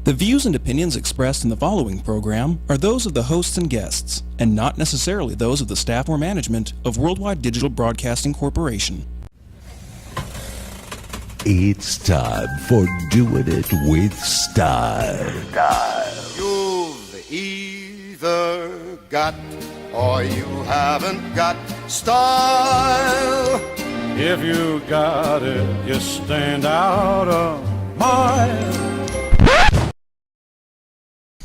The views and opinions expressed in the following program are those of the hosts and guests, and not necessarily those of the staff or management of Worldwide Digital Broadcasting Corporation. It's time for Doing It with Style. You've either got or you haven't got style. If you got it, you stand out a mile.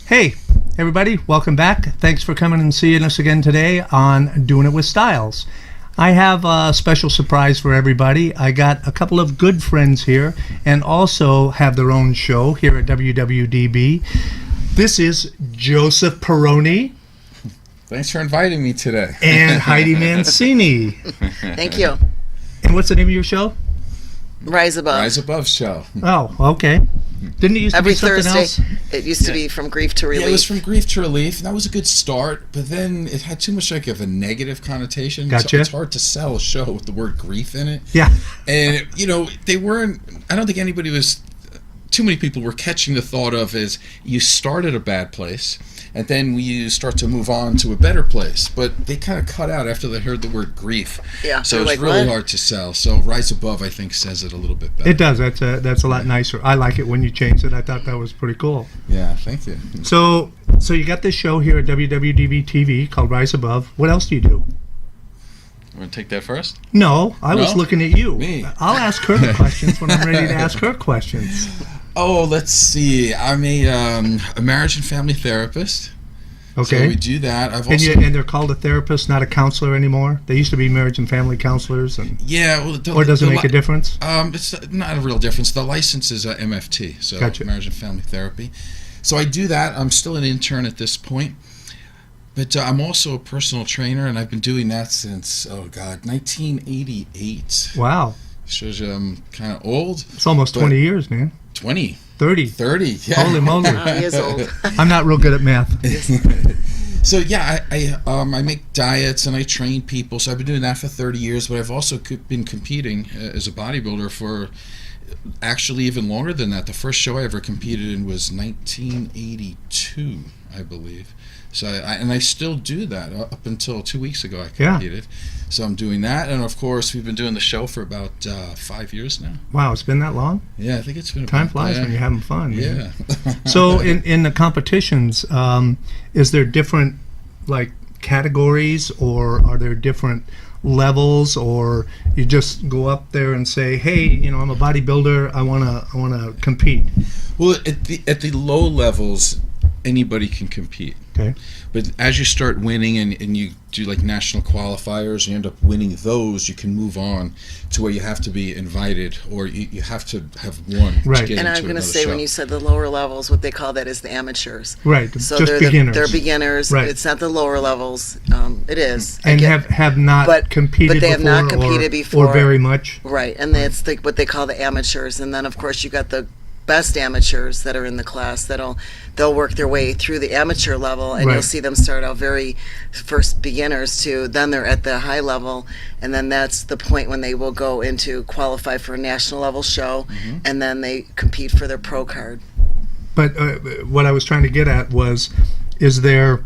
Hey, everybody, welcome back. Thanks for coming and seeing us again today on Doing It with Styles. I have a special surprise for everybody. I got a couple of good friends here and also have their own show here at WWDB. This is Joseph Perroni. Thanks for inviting me today. And Heidi Mancini. Thank you. And what's the name of your show? Rise Above. Rise Above show. Oh, okay. Didn't it used to Every be something Thursday. else? It used to be From Grief to Relief. Yeah, it was From Grief to Relief. And that was a good start, but then it had too much like of a negative connotation. Gotcha. So it's hard to sell a show with the word grief in it. Yeah. And, you know, they weren't, I don't think anybody was, too many people were catching the thought of as you start at a bad place, and then you start to move on to a better place. But they kind of cut out after they heard the word grief. Yeah. So They're it's like, really what? hard to sell. So Rise Above, I think, says it a little bit better. It does. That's a lot nicer. I like it when you change it. I thought that was pretty cool. Yeah, thank you. So you got this show here at WWDB TV called Rise Above. What else do you do? Want to take that first? No, I was No? looking at you. Me. I'll ask her the questions when I'm ready to ask her questions. Oh, let's see. I'm a marriage and family therapist. So Okay. we do that. I've And, also and they're called a therapist, not a counselor anymore. They used to be marriage and family counselors, and yeah. Well, or does it make a difference? It's not a real difference. The license is MFT, so Gotcha. marriage and family therapy. So I do that. I'm still an intern at this point, but I'm also a personal trainer, and I've been doing that since 1988. Wow, Shows you I'm kind of old. it's almost But- 20 years, man. 20, 30. 30. Yeah. Holy moly! Oh, he is old. I'm not real good at math. So yeah, I make diets and I train people. So I've been doing that for 30 years, but I've also been competing as a bodybuilder for actually even longer than that. The first show I ever competed in was 1982, I believe. So I still do that up until 2 weeks ago. I Yeah. competed. So I'm doing that, and of course we've been doing the show for about 5 years now. Wow, it's been that long. Yeah, I think it's been. Time about flies that. when you're having fun. man. Yeah. So in the competitions, is there different like categories, or are there different levels, or you just go up there and say, hey, you know, I'm a bodybuilder, I wanna compete? Well, at the low levels, anybody can compete. Okay. But as you start winning and you do like national qualifiers, you end up winning those, you can move on to where you have to be invited, or you have to have won Right. to get And into I'm going to another say, show. when you said the lower levels, what they call that is the amateurs. Right. So just they're beginners. they're beginners. Right. It's not the lower levels. It is. I And get- have not but- competed but they have before, not competed or before. very much. Right, and that's what they call the amateurs. And then, of course, you got the best amateurs that are in the class they'll work their way through the amateur level, and Right. you'll see them start out very first beginners to then they're at the high level, and then that's the point when they will go into qualify for a national level show, and then they compete for their pro card. But what I was trying to get at was, is there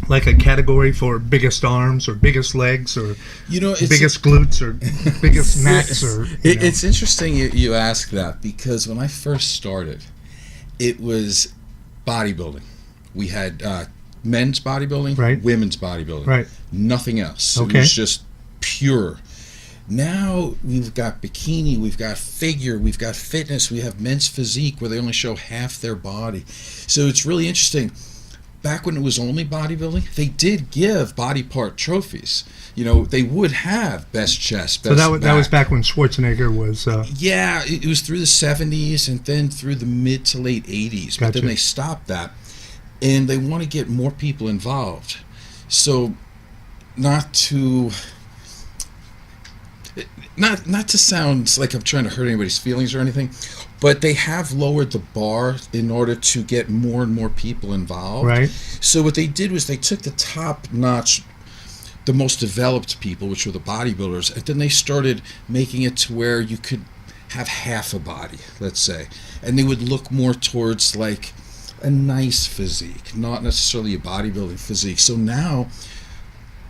like a category for biggest arms or biggest legs or it's biggest glutes or biggest max or you know? It's interesting you ask that, because when I first started, it was bodybuilding. We had men's bodybuilding, Right. women's bodybuilding, Right. nothing else. Okay. It was just pure. Now we've got bikini, we've got figure, we've got fitness, we have men's physique where they only show half their body. So it's really interesting. Back when it was only bodybuilding, they did give body part trophies. You know, they would have best chest, best So that was back when Schwarzenegger was. Yeah, it was through the 70s and then through the mid to late 80s. But Gotcha. then they stopped that, and they want to get more people involved. So, not to sound like I'm trying to hurt anybody's feelings or anything, but they have lowered the bar in order to get more and more people involved. Right. So what they did was they took the top-notch, the most developed people, which were the bodybuilders, and then they started making it to where you could have half a body, let's say, and they would look more towards like a nice physique, not necessarily a bodybuilding physique. So now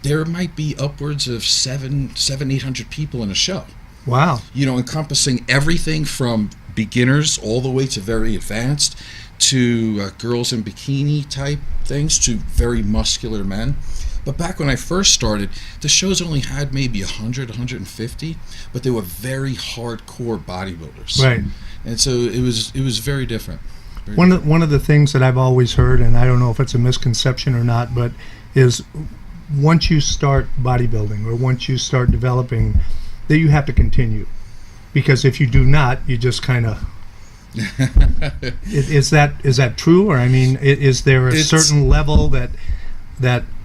there might be upwards of 800 people in a show. Wow. You know, encompassing everything from beginners all the way to very advanced, to girls in bikini type things, to very muscular men. But back when I first started, the shows only had maybe 100, 150, but they were very hardcore bodybuilders. Right. And so it was very different. One of the things that I've always heard, and I don't know if it's a misconception or not, but is once you start bodybuilding or once you start developing, that you have to continue. Because if you do not, you just kind of... is that true? Or, I mean, is there a certain level that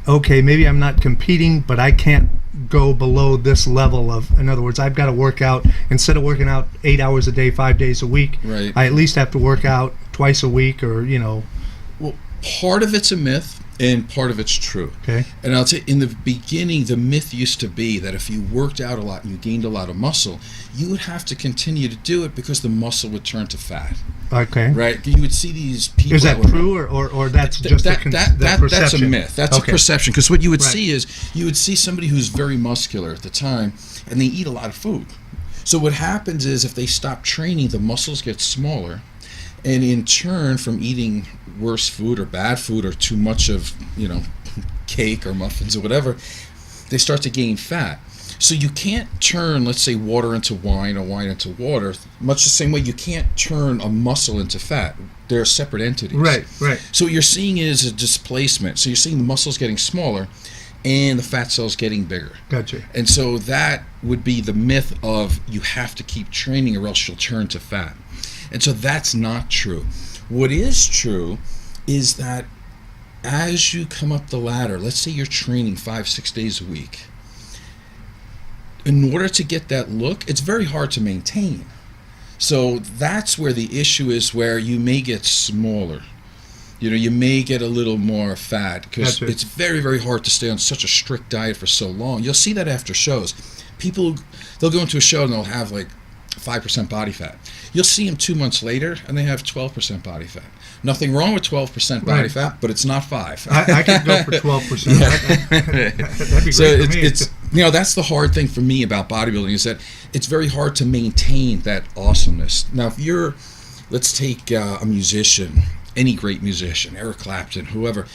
okay, maybe I'm not competing, but I can't go below this level of, in other words, I've got to work out, instead of working out 8 hours a day, 5 days a week, right, I at least have to work out twice a week, or, you know. Well, part of it's a myth and part of it's true. Okay. And I'll tell you, in the beginning, the myth used to be that if you worked out a lot and you gained a lot of muscle, you would have to continue to do it because the muscle would turn to fat. Okay. Right? You would see these people... Is that true, or that's just perception? That's a myth. That's okay. A perception. Because what you would Right. see is, you would see somebody who's very muscular at the time, and they eat a lot of food. So what happens is, if they stop training, the muscles get smaller, and in turn, from eating worse food or bad food or too much of, you know, cake or muffins or whatever, they start to gain fat. So you can't turn, let's say, water into wine or wine into water, much the same way you can't turn a muscle into fat. They're separate entities. Right. So what you're seeing is a displacement. So you're seeing the muscles getting smaller and the fat cells getting bigger. Gotcha. And so that would be the myth of you have to keep training or else you'll turn to fat. And so that's not true. What is true is that as you come up the ladder, let's say you're training 5-6 days a week, in order to get that look, it's very hard to maintain. So that's where the issue is, where you may get smaller. You know, you may get a little more fat because it's very, very hard to stay on such a strict diet for so long. You'll see that after shows. People, they'll go into a show and they'll have like 5% body fat. You'll see them 2 months later and they have 12% body fat. Nothing wrong with 12% body fat, but it's not 5. I could go for 12%. That'd be great So for me. it's you know, that's the hard thing for me about bodybuilding, is that it's very hard to maintain that awesomeness. Now, if you're, let's take a musician, any great musician, Eric Clapton, whoever,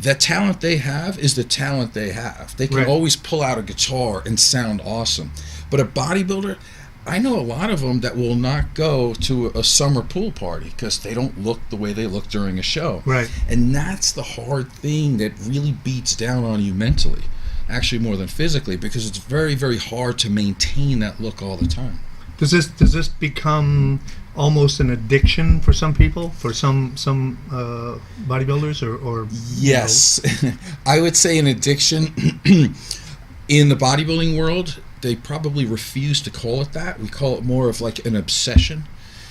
the talent they have is the talent they have. They can always pull out a guitar and sound awesome. But a bodybuilder, I know a lot of them that will not go to a summer pool party because they don't look the way they look during a show. Right. And that's the hard thing that really beats down on you mentally, actually more than physically, because it's very, very hard to maintain that look all the time. Does this become almost an addiction for some people, for some bodybuilders, or yes, I would say an addiction. In the bodybuilding world, they probably refuse to call it that. We call it more of like an obsession.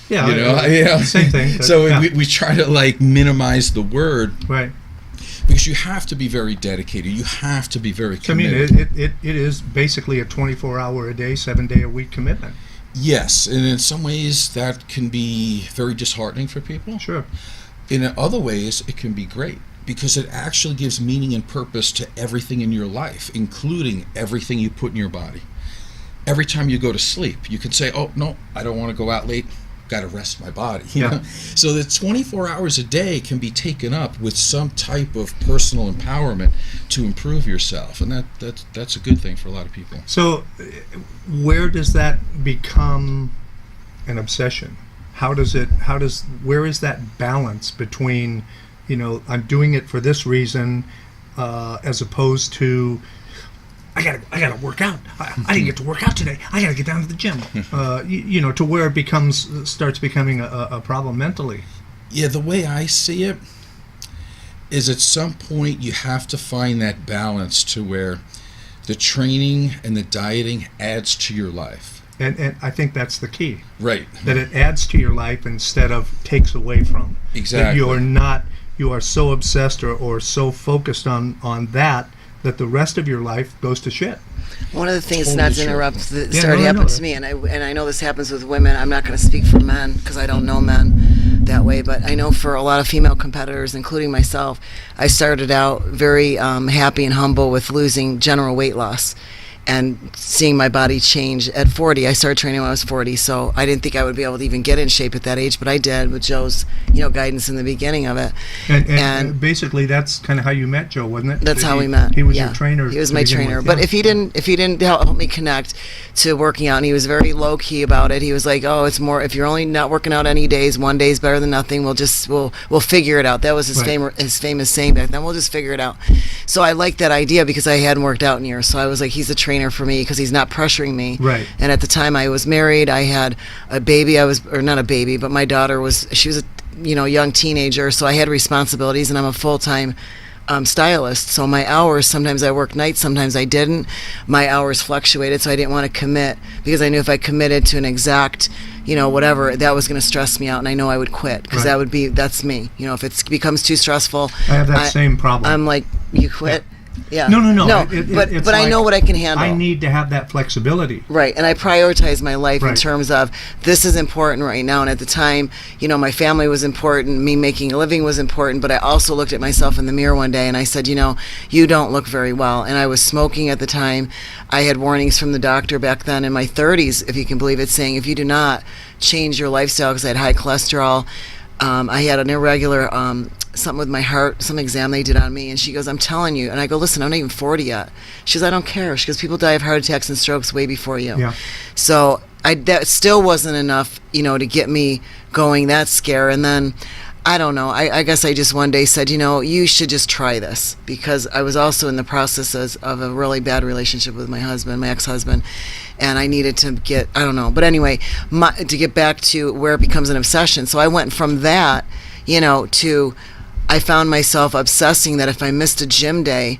Yeah, you know, same thing. So we try to like minimize the word, right? Because you have to be very dedicated. You have to be very committed. I mean, it is basically a 24-hour-a-day, 7-day-a-week commitment. Yes, and in some ways that can be very disheartening for people. Sure. In other ways, it can be great because it actually gives meaning and purpose to everything in your life, including everything you put in your body. Every time you go to sleep, you can say, oh, no, I don't want to go out late. Got to rest my body. You know? So the 24 hours a day can be taken up with some type of personal empowerment to improve yourself, and that's a good thing for a lot of people. So where does that become an obsession? Where is that balance between, you know, I'm doing it for this reason, as opposed to I gotta work out. I didn't get to work out today. I gotta get down to the gym. You know, to where it starts becoming a problem mentally. Yeah, the way I see it is, at some point you have to find that balance to where the training and the dieting adds to your life. And I think that's the key. Right. That it adds to your life instead of takes away from. Exactly. That you are so obsessed or so focused on that the rest of your life goes to shit. One of the things, Totally not to sure. interrupt, that Yeah, started no, happening no. to me, and I know this happens with women. I'm not going to speak for men because I don't know men that way, but I know for a lot of female competitors, including myself, I started out very happy and humble with losing general weight loss and seeing my body change at 40. I started training when I was 40, so I didn't think I would be able to even get in shape at that age, but I did with Joe's, guidance in the beginning of it. And basically, that's kind of how you met Joe, wasn't it? That's That how we met. He was Yeah. your trainer. He was to my begin trainer. with, But yeah. if he didn't help me connect to working out, and he was very low key about it. He was like, "Oh, it's more if you're only not working out any days, one day's better than nothing. We'll figure it out." That was his Right. famous saying back then. We'll just figure it out. So I liked that idea because I hadn't worked out in years. So I was like, he's a trainer for me because he's not pressuring me. Right. And at the time I was married, I had a baby. Or not a baby, but my daughter was a young teenager, so I had responsibilities, and I'm a full-time stylist. So my hours, sometimes I worked nights, sometimes I didn't. My hours fluctuated, so I didn't want to commit because I knew if I committed to an exact, whatever, that was going to stress me out, and I know I would quit because Right. that's me. If it becomes too stressful, I have that same problem. I'm like, you quit? Yeah. No. But It's I know like, what I can handle. I need to have that flexibility. Right, and I prioritize my life in Right. terms of this is important right now. And at the time, my family was important, me making a living was important, but I also looked at myself in the mirror one day and I said, you don't look very well. And I was smoking at the time. I had warnings from the doctor back then in my 30s, if you can believe it, saying if you do not change your lifestyle, because I had high cholesterol, I had an irregular something with my heart, some exam they did on me, and she goes, I'm telling you. And I go, listen, I'm not even 40 yet. She goes, I don't care. She goes, people die of heart attacks and strokes way before you. Yeah. So that still wasn't enough, to get me going that scare. And then, I don't know, I guess I just one day said, you should just try this, because I was also in the process of a really bad relationship with my husband, my ex-husband, and I needed to get, I don't know. But anyway, to get back to where it becomes an obsession. So I went from that, to I found myself obsessing that if I missed a gym day,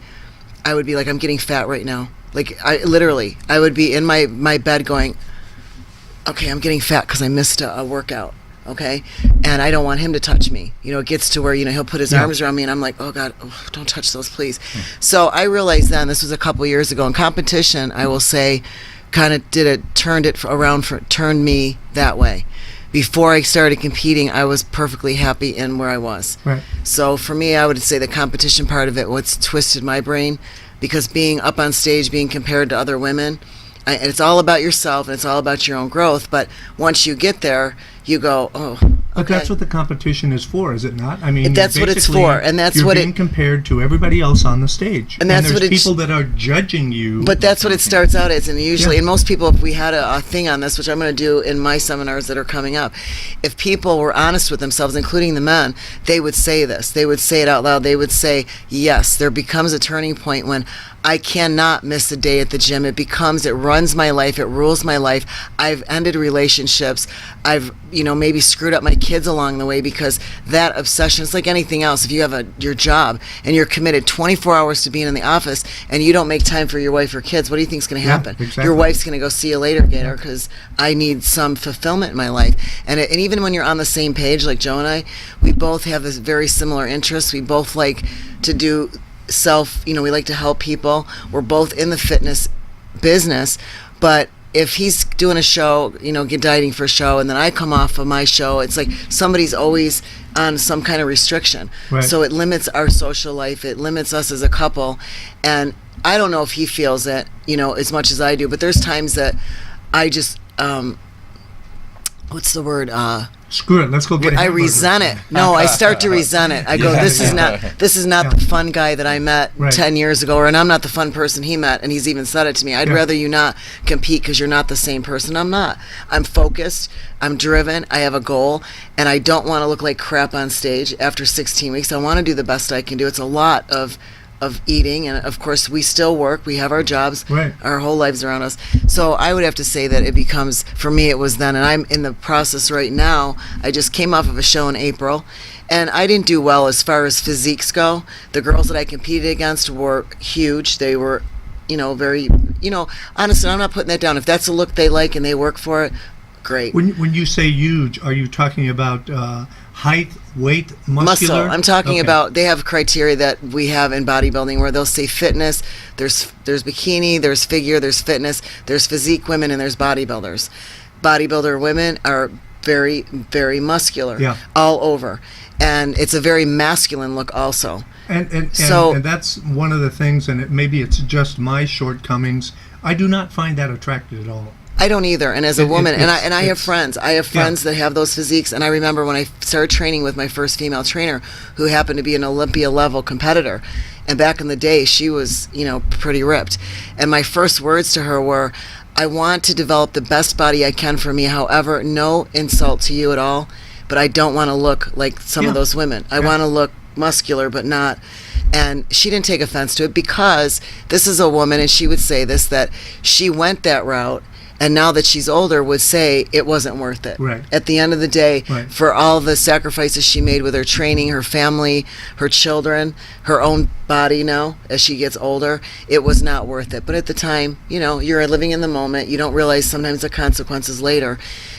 I would be like, I'm getting fat right now. Like, I would be in my bed going, okay, I'm getting fat because I missed a workout, okay? And I don't want him to touch me. It gets to where, he'll put his arms around me and I'm like, oh God, don't touch those, please. So I realized then, this was a couple years ago, in competition, I will say, kind of turned me that way. Before I started competing, I was perfectly happy in where I was. Right. So for me, I would say the competition part of it, what's twisted my brain, because being up on stage, being compared to other women, and it's all about yourself and it's all about your own growth. But once you get there, you go, oh, But okay. that's what the competition is for, is it not? I mean, That's what it's basically, for, and that's you're what it- being compared to everybody else on the stage, And that's there's what it's- people that are judging you. But that's what it starts out as, and usually, Yeah. and most people, if we had a thing on this, which I'm going to do in my seminars that are coming up, if people were honest with themselves, including the men, they would say this. They would say it out loud. They would say, yes, there becomes a turning point when I cannot miss a day at the gym. It runs my life. It rules my life. I've ended relationships. I've, maybe screwed up my kids along the way because that obsession, it's like anything else. If you have your job and you're committed 24 hours to being in the office and you don't make time for your wife or kids, what do you think is going to Yeah, happen? exactly. Your wife's going to go, see you later, Gator, because I need some fulfillment in my life. And even when you're on the same page, like Joe and I, we both have this very similar interests. We both like to do we like to help people. We're both in the fitness business, but if he's doing a show, dieting for a show, and then I come off of my show, it's like somebody's always on some kind of restriction. Right. So it limits our social life. It limits us as a couple. And I don't know if he feels it, as much as I do, but there's times that I just, what's the word? Screw it, let's go get a I hamburger. resent it. No, I start to resent it. I go, Yeah, this is not Yeah. the fun guy that I met Right. 10 years ago, and I'm not the fun person he met, and he's even said it to me. I'd Yeah. rather you not compete because you're not the same person. I'm not. I'm focused. I'm driven. I have a goal, and I don't want to look like crap on stage after 16 weeks. I want to do the best I can do. It's a lot of eating, and of course we still work, we have our jobs, Right. our whole lives around us. So I would have to say that it becomes, for me it was then, and I'm in the process right now. I just came off of a show in April, and I didn't do well as far as physiques go. The girls that I competed against were huge. They were, very, honestly, I'm not putting that down. If that's a look they like and they work for it, great. When you say huge, are you talking about height, weight, muscle. muscular? I'm talking Okay. about, they have criteria that we have in bodybuilding where they'll say fitness, there's bikini, there's figure, there's fitness, there's physique women, and there's bodybuilders. Bodybuilder women are very, very muscular, Yeah. all over. And it's a very masculine look also. And So- that's one of the things, and maybe it's just my shortcomings. I do not find that attractive at all. I don't either. And as a woman, and I have it's- friends. I have friends that have those physiques. And I remember when I started training with my first female trainer, who happened to be an Olympia level competitor. And back in the day, she was, pretty ripped. And my first words to her were, I want to develop the best body I can for me. However, no insult to you at all, but I don't want to look like some of those women. I want to look muscular, but not. And she didn't take offense to it because this is a woman, and she would say this, that she went that route, and now that she's older would say it wasn't worth it. Right. At the end of the day, Right. for all the sacrifices she made with her training, her family, her children, her own body now as she gets older, it was not worth it. But at the time, you're living in the moment. You don't realize sometimes the consequences later.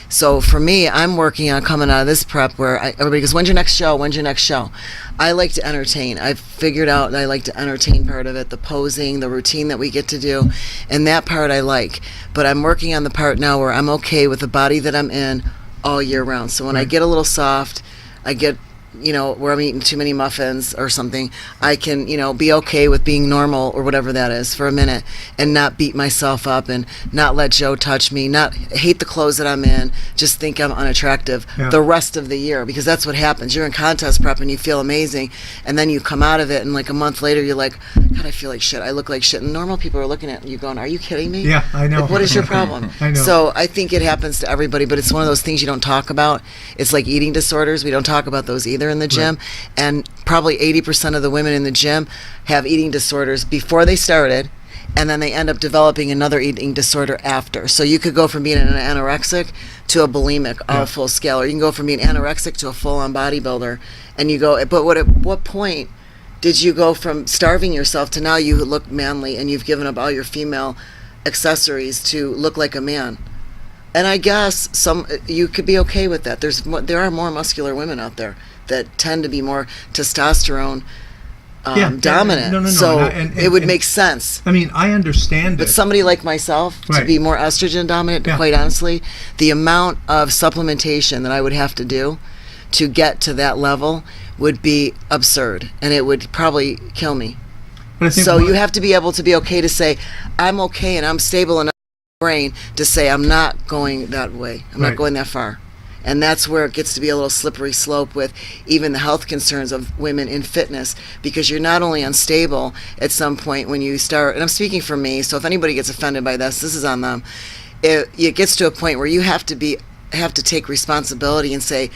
So for me, I'm working on coming out of this prep where everybody goes, when's your next show? When's your next show? I like to entertain. I've figured out that I like to entertain part of it, the posing, the routine that we get to do, and that part I like. But I'm working on the part now where I'm okay with the body that I'm in all year round. So when I get a little soft, I get, where I'm eating too many muffins or something, I can, be okay with being normal or whatever that is for a minute and not beat myself up and not let Joe touch me, not hate the clothes that I'm in, just think I'm unattractive the rest of the year, because that's what happens. You're in contest prep and you feel amazing, and then you come out of it and like a month later you're like, God, I feel like shit. I look like shit. And normal people are looking at you going, are you kidding me? Yeah, I know. Like, what is your problem? I know. So I think it happens to everybody, but it's one of those things you don't talk about. It's like eating disorders. We don't talk about those either in the gym. And probably 80% of the women in the gym have eating disorders before they started, and then they end up developing another eating disorder after. So you could go from being an anorexic to a bulimic, all full scale, or you can go from being anorexic to a full-on bodybuilder. And you go, but at what point did you go from starving yourself to now you look manly and you've given up all your female accessories to look like a man? And I guess you could be okay with that. There are more muscular women out there that tend to be more testosterone dominant. No. So And it would make sense. I mean, I understand But it. somebody like myself, to Right. be more estrogen dominant, Yeah. quite honestly, the amount of supplementation that I would have to do to get to that level would be absurd, and it would probably kill me. But I think So you have to be able to be okay to say, I'm okay and I'm stable enough in my brain to say I'm not going that way. I'm Right. not going that far. And that's where it gets to be a little slippery slope with even the health concerns of women in fitness, because you're not only unstable at some point when you start, and I'm speaking for me, so if anybody gets offended by this is on them. It gets to a point where you have to take responsibility and say,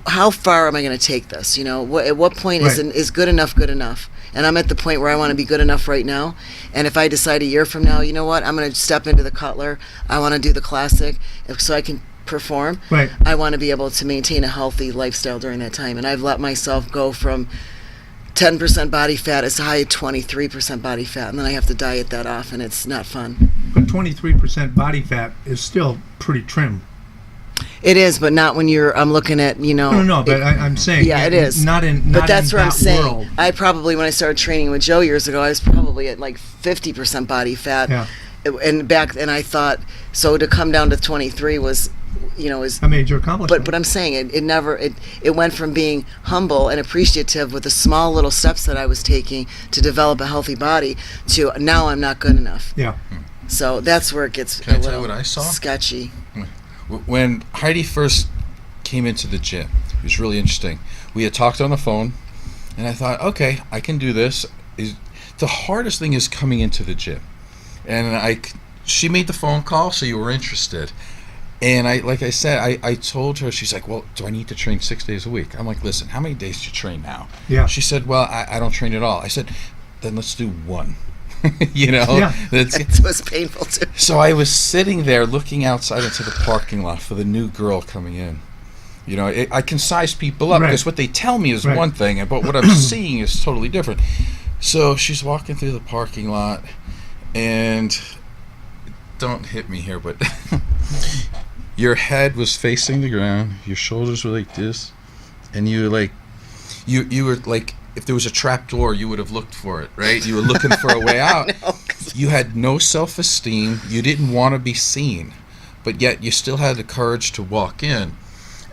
how far am I going to take this? At what point Right. is good enough good enough? And I'm at the point where I want to be good enough right now. And if I decide a year from now, you know what, I'm going to step into the Cutler. I want to do the classic so I can perform. Right. I want to be able to maintain a healthy lifestyle during that time. And I've let myself go from 10% body fat as high as 23% body fat. And then I have to diet that off, and it's not fun. But 23% body fat is still pretty trim. It is, but not when I'm looking at, No, but I'm saying. Yeah, it is. Not in. But that's in what I'm that saying. world. I probably, when I started training with Joe years ago, I was probably at like 50% body fat. Yeah. And I thought, so to come down to 23 was, is A major accomplishment. but I'm saying it went from being humble and appreciative with the small little steps that I was taking to develop a healthy body to now I'm not good enough. Yeah. So that's where it gets Can I a tell you little what I saw? sketchy. When Heidi first came into the gym, it was really interesting. We had talked on the phone, and I thought, okay, I can do this. The hardest thing is coming into the gym. And she made the phone call, so you were interested. And I told her, she's like, well, do I need to train 6 days a week? I'm like, listen, how many days do you train now? Yeah. She said, well, I don't train at all. I said, then let's do one. Yeah. It was painful too. So I was sitting there looking outside into the parking lot for the new girl coming in. I can size people up Right. because what they tell me is Right. one thing, but what I'm seeing is totally different. So she's walking through the parking lot, and don't hit me here, but your head was facing the ground, your shoulders were like this, and you like, you were like, if there was a trap door, you would have looked for it, right? You were looking for a way out. You had no self-esteem. You didn't want to be seen, but yet you still had the courage to walk in.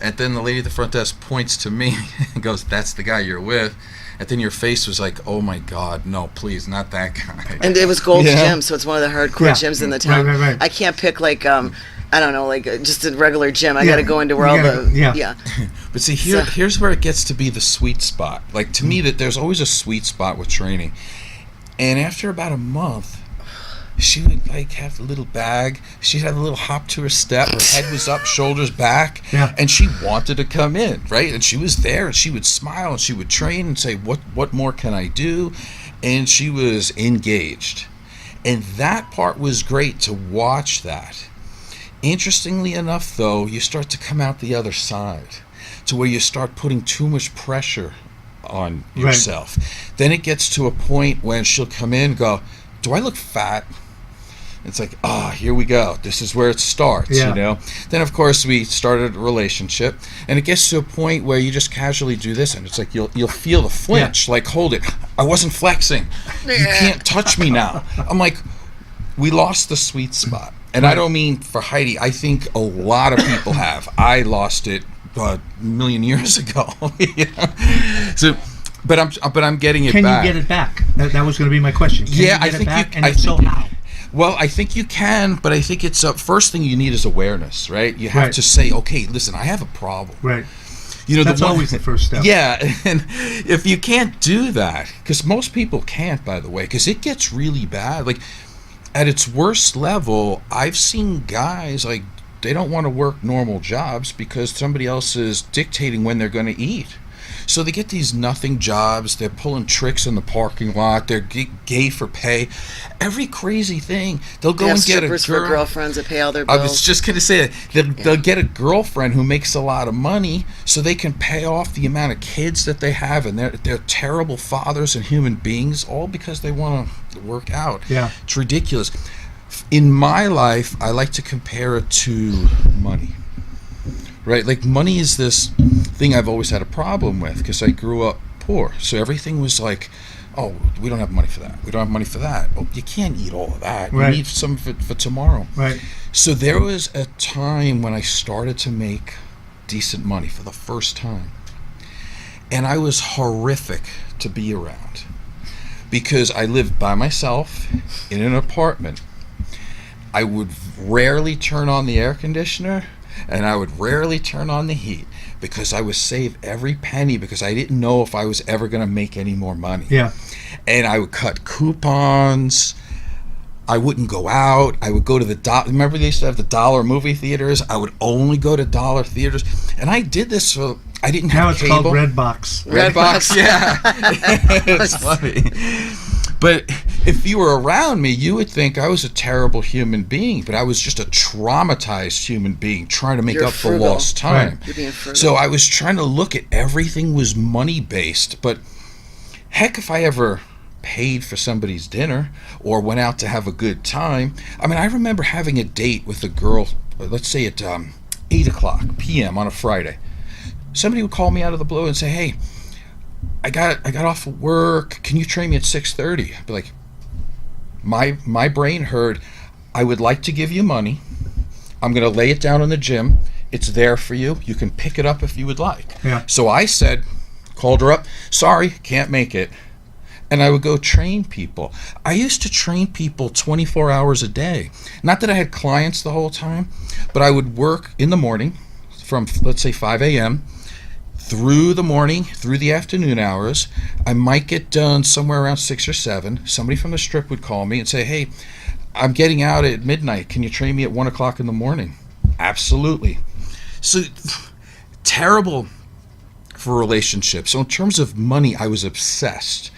And then the lady at the front desk points to me and goes, "That's the guy you're with." And then your face was like, "Oh my God, no, please, not that guy." And it was Gold's Gym, so it's one of the hardcore gyms in the town. Right. I can't pick like I don't know, like just a regular gym. I got to go into where all the But see, here's where it gets to be the sweet spot. Like to me, that there's always a sweet spot with training. And after about a month, she would like have a little bag. She'd have a little hop to her step. Her head was up, shoulders back, and she wanted to come in, right? And she was there, and she would smile, and she would train and say, "What more can I do?" And she was engaged, and that part was great to watch that. Interestingly enough, though, you start to come out the other side, to where you start putting too much pressure on yourself. Then it gets to a point when she'll come in and go, "Do I look fat?" It's like, here we go. This is where it starts, you know? Then, of course, we started a relationship, and it gets to a point where you just casually do this, and it's like you'll feel the flinch, like, hold it. I wasn't flexing. You can't touch me now. I'm like, we lost the sweet spot. And I don't mean for Heidi. I think a lot of people have. I lost it a million years ago. You know? So, but I'm getting it back. Can you get it back? That was going to be my question. Can you get it back? And if so, how? Well, I think you can, but I think it's first thing you need is awareness, right? You have to say, okay, listen, I have a problem. Right. You know, that's always the first step. Yeah, and if you can't do that, because most people can't, by the way, because it gets really bad. Like, at its worst level, I've seen guys, like, they don't want to work normal jobs because somebody else is dictating when they're going to eat. So they get these nothing jobs. They're pulling tricks in the parking lot. They're gay for pay. Every crazy thing. They'll go and get a girl. For girlfriends that pay all their bills. I was just going to say that. They'll get a girlfriend who makes a lot of money so they can pay off the amount of kids that they have. And they're terrible fathers and human beings, all because they want to work out. Yeah. It's ridiculous. In my life, I like to compare it to money. Right, like money is this thing I've always had a problem with because I grew up poor. So everything was like, oh, we don't have money for that. We don't have money for that. Oh, you can't eat all of that. You need some for tomorrow. Right. So there was a time when I started to make decent money for the first time. And I was horrific to be around because I lived by myself in an apartment. I would rarely turn on the air conditioner. And I would rarely turn on the heat because I would save every penny because I didn't know if I was ever going to make any more money. Yeah. And I would cut coupons. I wouldn't go out. I would go to remember they used to have the dollar movie theaters? I would only go to dollar theaters. And I did this so I didn't have cable. Now it's called Redbox. Redbox, yeah. It's funny. But if you were around me, you would think I was a terrible human being, but I was just a traumatized human being trying to make up for lost time. You're being frugal. So I was trying to look at everything was money-based, but heck, if I ever paid for somebody's dinner or went out to have a good time. I mean, I remember having a date with a girl, let's say at 8 o'clock p.m. on a Friday. Somebody would call me out of the blue and say, hey, I got off of work. Can you train me at 6:30? I'd be like, my brain heard, I would like to give you money. I'm going to lay it down in the gym. It's there for you. You can pick it up if you would like. Yeah. So I said, called her up. Sorry, can't make it. And I would go train people. I used to train people 24 hours a day. Not that I had clients the whole time, but I would work in the morning from, let's say, 5 a.m., through the morning, through the afternoon hours. I might get done somewhere around 6 or 7. Somebody from the strip would call me and say, hey, I'm getting out at midnight. Can you train me at 1 o'clock in the morning? Absolutely. So, terrible for relationships. So in terms of money, I was obsessed.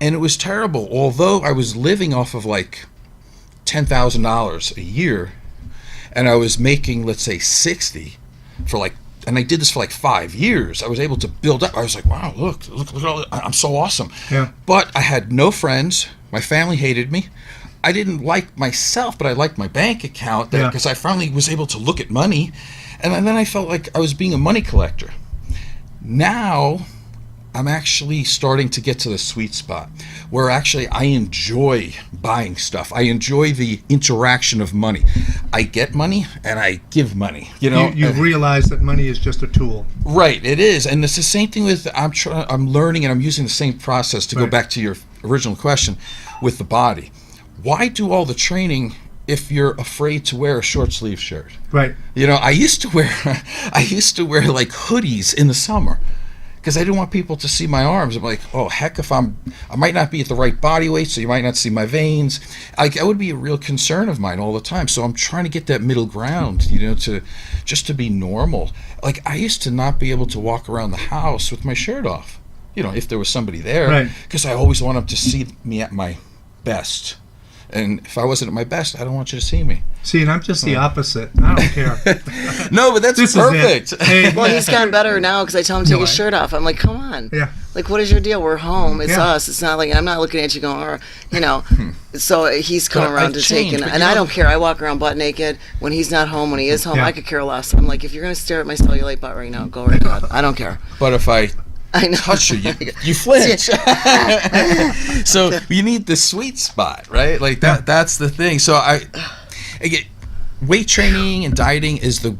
And it was terrible. Although I was living off of like $10,000 a year, and I was making, let's say, 60 for like, and I did this for like 5 years. I was able to build up. I was like, wow, look at all, I'm so awesome. Yeah. But I had no friends. My family hated me. I didn't like myself, but I liked my bank account because I finally was able to look at money. And then I felt like I was being a money collector. Now I'm actually starting to get to the sweet spot where actually I enjoy buying stuff. I enjoy the interaction of money. I get money and I give money. You've realized that money is just a tool. Right, it is. And it's the same thing with I'm learning and I'm using the same process to go back to your original question with the body. Why do all the training if you're afraid to wear a short sleeve shirt? Right. I used to wear like hoodies in the summer because I didn't want people to see my arms. I'm like, oh heck, I might not be at the right body weight, so you might not see my veins. That would be a real concern of mine all the time. So I'm trying to get that middle ground, to be normal. Like I used to not be able to walk around the house with my shirt off, if there was somebody there, because I always want them to see me at my best. And if I wasn't at my best, I don't want you to see me. See, and I'm just the opposite. I don't care. No, but that's perfect. Hey, well, he's gotten better now because I tell him to take his shirt off. I'm like, come on. Yeah. Like, what is your deal? We're home. It's us. It's not like I'm not looking at you going, So he's coming around to taking, and I don't care. I walk around butt naked when he's not home. When he is home, I could care less. I'm like, if you're going to stare at my cellulite butt right now, go right ahead. I don't care. But if I touch you flinch. So you need the sweet spot, right? Like that's the thing. So I get weight training and dieting is the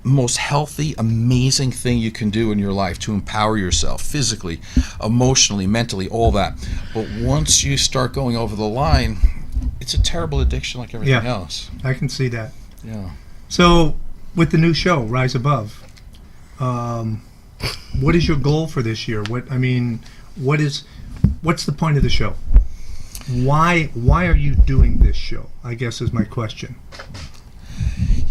most healthy, amazing thing you can do in your life to empower yourself physically, emotionally, mentally, all that. But once you start going over the line, it's a terrible addiction like everything else. I can see that. Yeah. So with the new show, Rise Above, what is your goal for this year? What's the point of the show? Why are you doing this show? I guess is my question.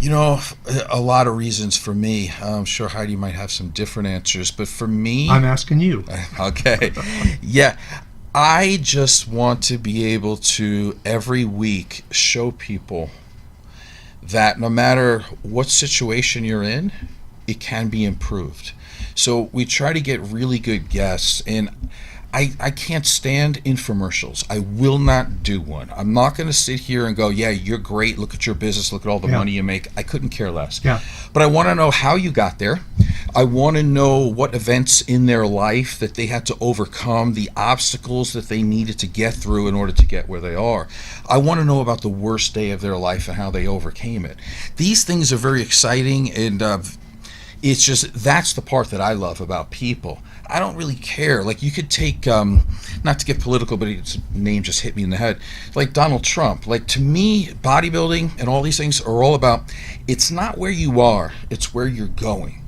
A lot of reasons for me. I'm sure Heidi might have some different answers, but for me, I'm asking you. Okay. Yeah. I just want to be able to every week show people that no matter what situation you're in, it can be improved. So we try to get really good guests, and I can't stand infomercials. I will not do one. I'm not going to sit here and go, yeah, you're great, look at your business, look at all the money you make. I couldn't care less. Yeah. But I want to know how you got there. I want to know what events in their life that they had to overcome, the obstacles that they needed to get through in order to get where they are. I want to know about the worst day of their life and how they overcame it. These things are very exciting, and it's just, that's the part that I love about people. I don't really care. Like, you could take, not to get political, but his name just hit me in the head, like Donald Trump. Like, to me, bodybuilding and all these things are all about, it's not where you are, it's where you're going.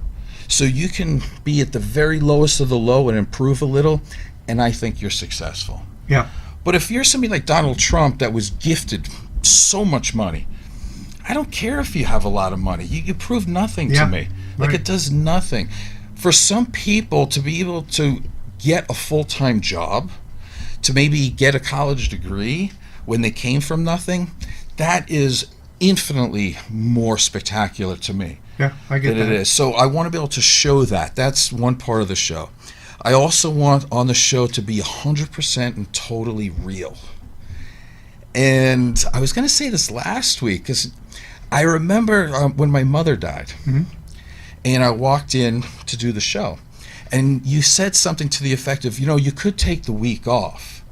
So you can be at the very lowest of the low and improve a little, and I think you're successful. Yeah. But if you're somebody like Donald Trump that was gifted so much money, I don't care if you have a lot of money. You prove nothing to me. Like, it does nothing. For some people to be able to get a full-time job, to maybe get a college degree when they came from nothing, that is infinitely more spectacular to me. Yeah, I get that. It is. So I want to be able to show that. That's one part of the show. I also want on the show to be 100% and totally real. And I was going to say this last week because I remember when my mother died. Mm-hmm. And I walked in to do the show. And you said something to the effect of, you could take the week off.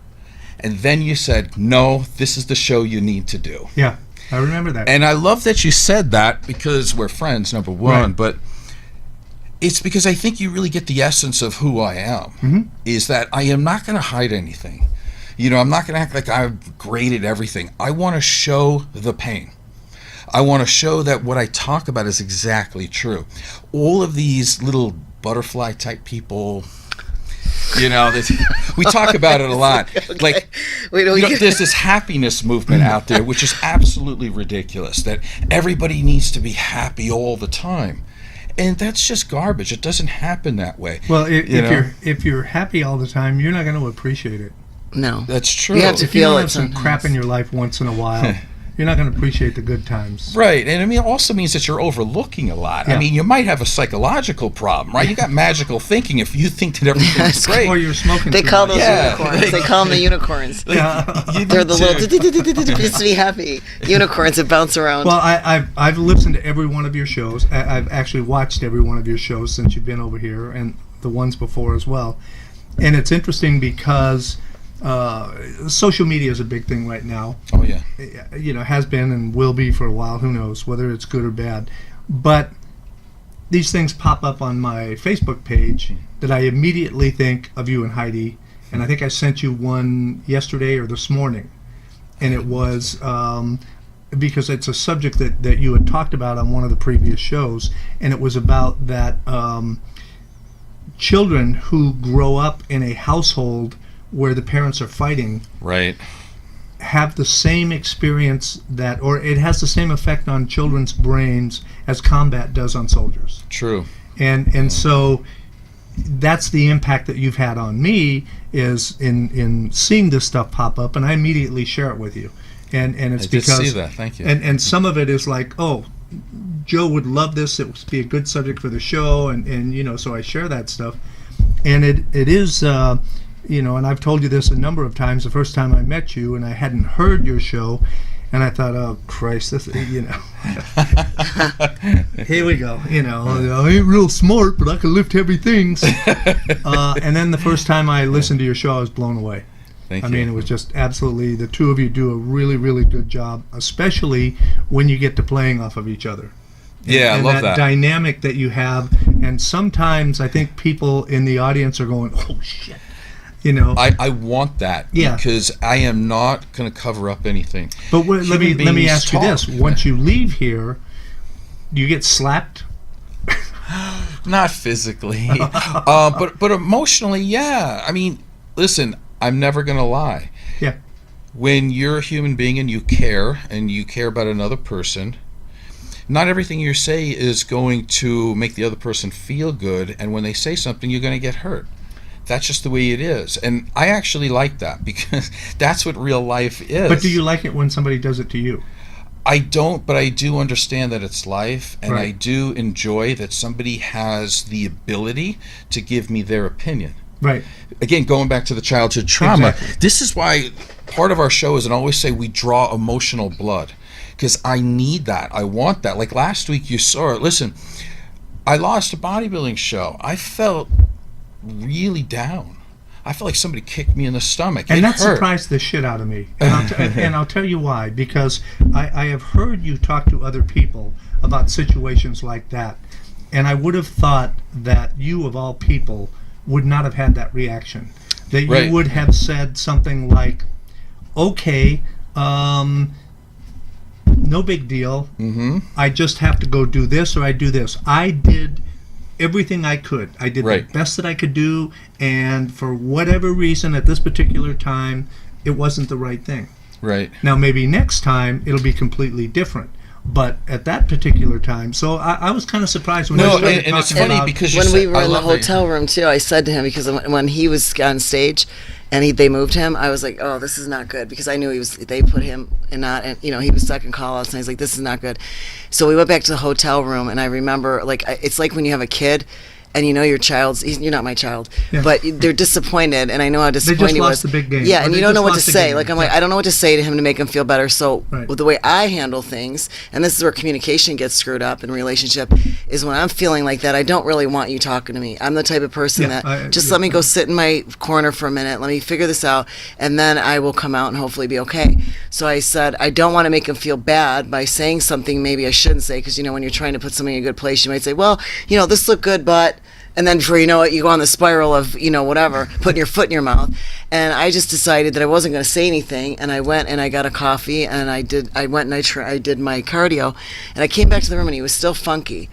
And then you said, no, this is the show you need to do. Yeah, I remember that. And I love that you said that because we're friends, number one. Right. But it's because I think you really get the essence of who I am, is that I am not going to hide anything. I'm not going to act like I've graded everything. I want to show the pain. I want to show that what I talk about is exactly true. All of these little butterfly type people, we talk about it a lot. Okay. Like, there's this happiness movement out there, which is absolutely ridiculous, that everybody needs to be happy all the time. And that's just garbage. It doesn't happen that way. Well, if you're happy all the time, you're not going to appreciate it. No. That's true. You have to If you feel don't it have some crap in your life once in a while, you're not going to appreciate the good times. Right. And it also means that you're overlooking a lot. Yeah. I mean, you might have a psychological problem, right? You got magical thinking if you think that everything's great. Or you're smoking They too call much. those unicorns. They call them the unicorns. They're the little just to be happy unicorns that bounce around. Well, I've listened to every one of your shows. I've actually watched every one of your shows since you've been over here, and the ones before as well. And it's interesting because social media is a big thing right now. Oh yeah. You know, has been and will be for a while. Who knows whether it's good or bad. But these things pop up on my Facebook page that I immediately think of you and Heidi. And I think I sent you one yesterday or this morning. And it was because it's a subject that you had talked about on one of the previous shows. And it was about that children who grow up in a household where the parents are fighting Right. have the same experience that, or it has the same effect on children's brains as combat does on soldiers. True. And so that's the impact that you've had on me, is in seeing this stuff pop up, and I immediately share it with you. And it's I did because see that. Thank you. and some of it is like, oh, Joe would love this, it would be a good subject for the show, and you know, so I share that stuff. And it is you know, and I've told you this a number of times, the first time I met you and I hadn't heard your show, and I thought, oh Christ, this, you know, here we go, you know, I ain't real smart, but I can lift heavy things. And then the first time I listened to your show, I was blown away. Thank you. I mean, it was just absolutely, the two of you do a really, really good job, especially when you get to playing off of each other. Yeah, I And love that. dynamic that you have. And sometimes I think people in the audience are going, oh shit, you know. I want that, Yeah. because I am not going to cover up anything. But let me beings ask you this: talk. once you leave here, do you get slapped? Not physically, but emotionally, yeah. I mean, listen, I'm never going to lie. Yeah. When you're a human being and you care about another person, not everything you say is going to make the other person feel good, and when they say something, you're going to get hurt. That's just the way it is. And I actually like that, because that's what real life is. But do you like it when somebody does it to you? I don't, but I do understand that it's life, and I Right. do enjoy that somebody has the ability to give me their opinion. Right. Again, going back to the childhood trauma, Exactly. this is why part of our show is, and I always say, we draw emotional blood, because I need that. I want that. Like last week, you saw it. Listen, I lost a bodybuilding show. I felt really down. I felt like somebody kicked me in the stomach. And It that hurt. surprised the shit out of me. And I'll tell you why. Because I have heard you talk to other people about situations like that. And I would have thought that you, of all people, would not have had that reaction. That Right. you would have said something like, okay, no big deal. Mm-hmm. I just have to go do this, or I do this. I did everything I could. I did Right. the best that I could do, and for whatever reason at this particular time, it wasn't the right thing. Right. Now maybe next time it'll be completely different, but at that particular time, so I was kind of surprised when No, I started and it's talking funny about, because you When said, we were I in the love that- hotel room too, I said to him, because when he was on stage and they moved him, I was like, oh, this is not good, because I knew they put him in and you know, he was stuck in call outs, and I was like, this is not good. So we went back to the hotel room, and I remember, like, it's like when you have a kid and you know your you're not my child, Yeah. but they're disappointed, and I know how disappointed he lost was. the big game. Yeah, Or and they you don't just know what to lost the say. game. Like, I'm like, Yeah. I don't know what to say to him to make him feel better. So Right. with the way I handle things, and this is where communication gets screwed up in relationship, is when I'm feeling like that, I don't really want you talking to me. I'm the type of person Yeah, that just let me go sit in my corner for a minute, let me figure this out, and then I will come out and hopefully be okay. So I said, I don't want to make him feel bad by saying something maybe I shouldn't say, because, you know, when you're trying to put something in a good place, you might say, well, you know, this looked good, but... And then before you know it, you go on the spiral of, you know, whatever, putting your foot in your mouth. And I just decided that I wasn't going to say anything. And I went and I got a coffee, and I went and I did my cardio. And I came back to the room, and he was still funky.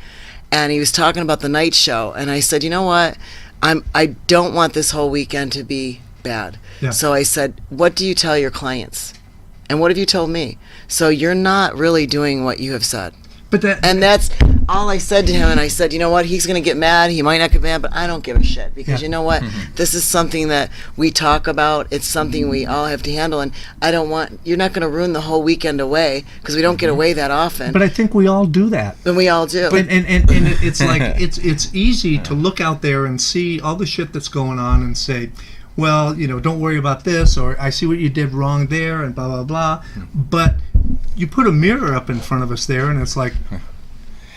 And he was talking about the night show. And I said, you know what? I don't want this whole weekend to be bad. Yeah. So I said, what do you tell your clients? And what have you told me? So you're not really doing what you have said. but that, And that's all I said to him. And I said, you know what? He's going to get mad. He might not get mad, but I don't give a shit. Because Yeah. you know what? This is something that we talk about. It's something we all have to handle. And I don't want, you're not going to ruin the whole weekend away, because we don't get away that often. but I think we all do that. And we all do. And it's like it's easy to look out there and see all the shit that's going on and say, well, you know, don't worry about this, or I see what you did wrong there, and blah blah blah. But you put a mirror up in front of us there, and it's like,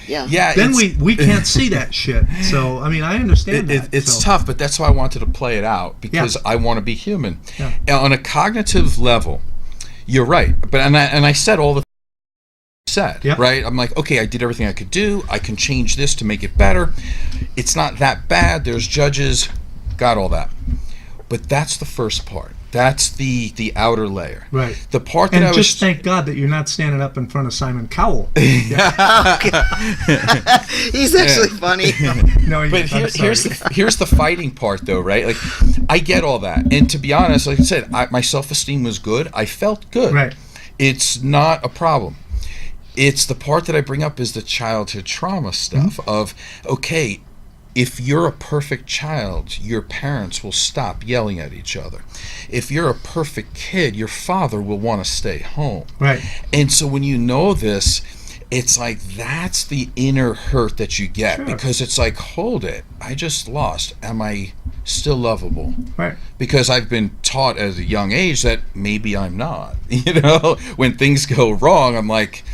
Yeah. Yeah. then we can't see that shit. So I mean, I understand that. It's so. tough, but that's why I wanted to play it out, because I want to be human. Yeah. And on a cognitive level, you're right. But and I said all the said, Yep. right? I'm like, okay, I did everything I could do. I can change this to make it better. It's not that bad. There's judges, got all that. But that's the first part. That's the outer layer. Right. The part that And I was just thank God that you're not standing up in front of Simon Cowell. He's actually funny. No, But here's the fighting part, though, right? Like, I get all that, and to be honest, like I said, my self-esteem was good. I felt good. Right. It's not a problem. It's the part that I bring up is the childhood trauma stuff of, okay, if you're a perfect child, your parents will stop yelling at each other. If you're a perfect kid, your father will want to stay home. Right. And so when you know this, it's like that's the inner hurt that you get, Sure. because it's like, hold it, I just lost. Am I still lovable? Right. Because I've been taught at a young age that maybe I'm not. You know, when things go wrong, I'm like,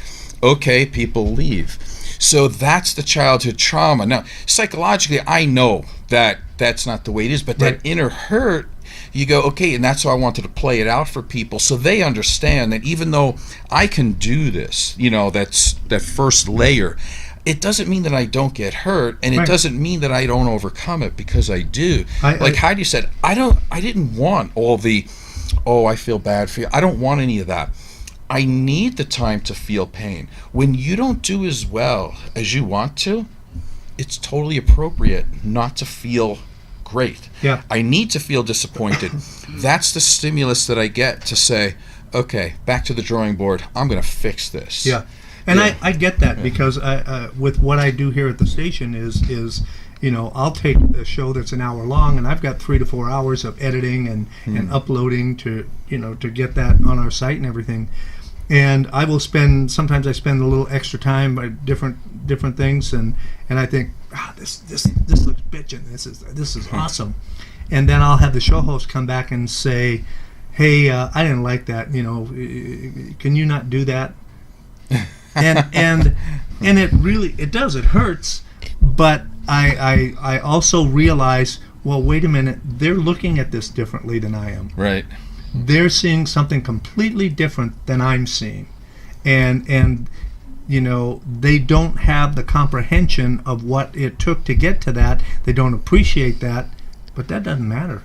okay, people leave. So that's the childhood trauma. Now, psychologically, I know that that's not the way it is, but that inner hurt, you go, okay, and that's why I wanted to play it out for people so they understand that even though I can do this, you know, that's that first layer, it doesn't mean that I don't get hurt, and it doesn't mean that I don't overcome it, because I do. Like Heidi said, I didn't want all the, oh, I feel bad for you. I don't want any of that. I need the time to feel pain. When you don't do as well as you want to, it's totally appropriate not to feel great. Yeah. I need to feel disappointed. That's the stimulus that I get to say, okay, back to the drawing board. I'm going to fix this. Yeah. And I get that, because with what I do here at the station is you know, I'll take a show that's an hour long, and I've got 3 to 4 hours of editing and uploading to, you know, to get that on our site and everything. And I will sometimes I spend a little extra time by different things, and I think, this looks bitchin', this is awesome. And then I'll have the show host come back and say, hey, I didn't like that, you know, can you not do that? And it does, it hurts, but I also realize, well, wait a minute, they're looking at this differently than I am. Right. They're seeing something completely different than I'm seeing, and you know, they don't have the comprehension of what it took to get to that. They don't appreciate that, but that doesn't matter.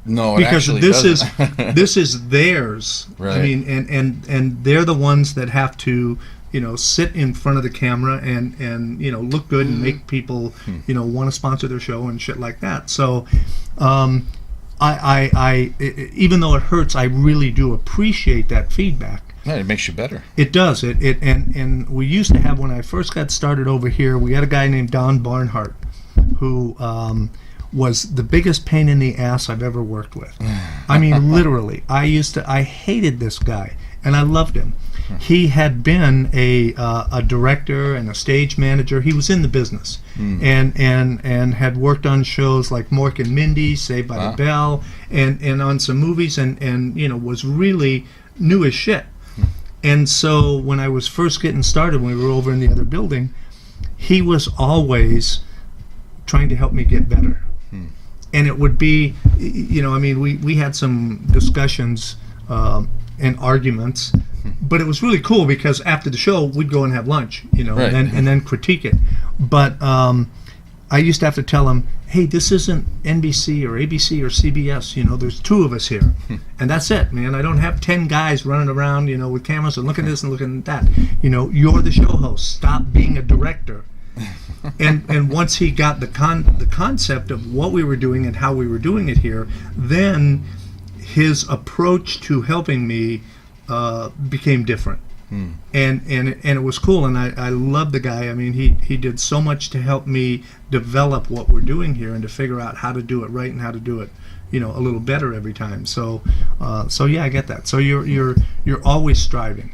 No, it because actually this doesn't. this is theirs. Right. I mean, and they're the ones that have to, you know, sit in front of the camera and you know, look good and make people, you know, want to sponsor their show and shit like that. So, I even though it hurts, I really do appreciate that feedback. Yeah, it makes you better. It does. And we used to have, when I first got started over here, we had a guy named Don Barnhart who was the biggest pain in the ass I've ever worked with. I mean, literally. I hated this guy, and I loved him. He had been a director and a stage manager. He was in the business, and had worked on shows like Mork and Mindy, Saved by the Bell, and on some movies, and you know, was really new as shit. And so when I was first getting started, when we were over in the other building, he was always trying to help me get better. And it would be, you know, I mean, we had some discussions and arguments, but it was really cool because after the show we'd go and have lunch, you know, Right. and then critique it. But I used to have to tell him, hey, this isn't NBC or ABC or CBS, you know, there's 2 of us here, and that's it, man. I don't have 10 guys running around, you know, with cameras and looking at this and looking at that. You know, you're the show host. Stop being a director. And once he got the concept of what we were doing and how we were doing it here, then his approach to helping me became different. And it was cool, and I love the guy. I mean, he did so much to help me develop what we're doing here and to figure out how to do it right and how to do it, you know, a little better every time. So yeah, I get that. So you're always striving.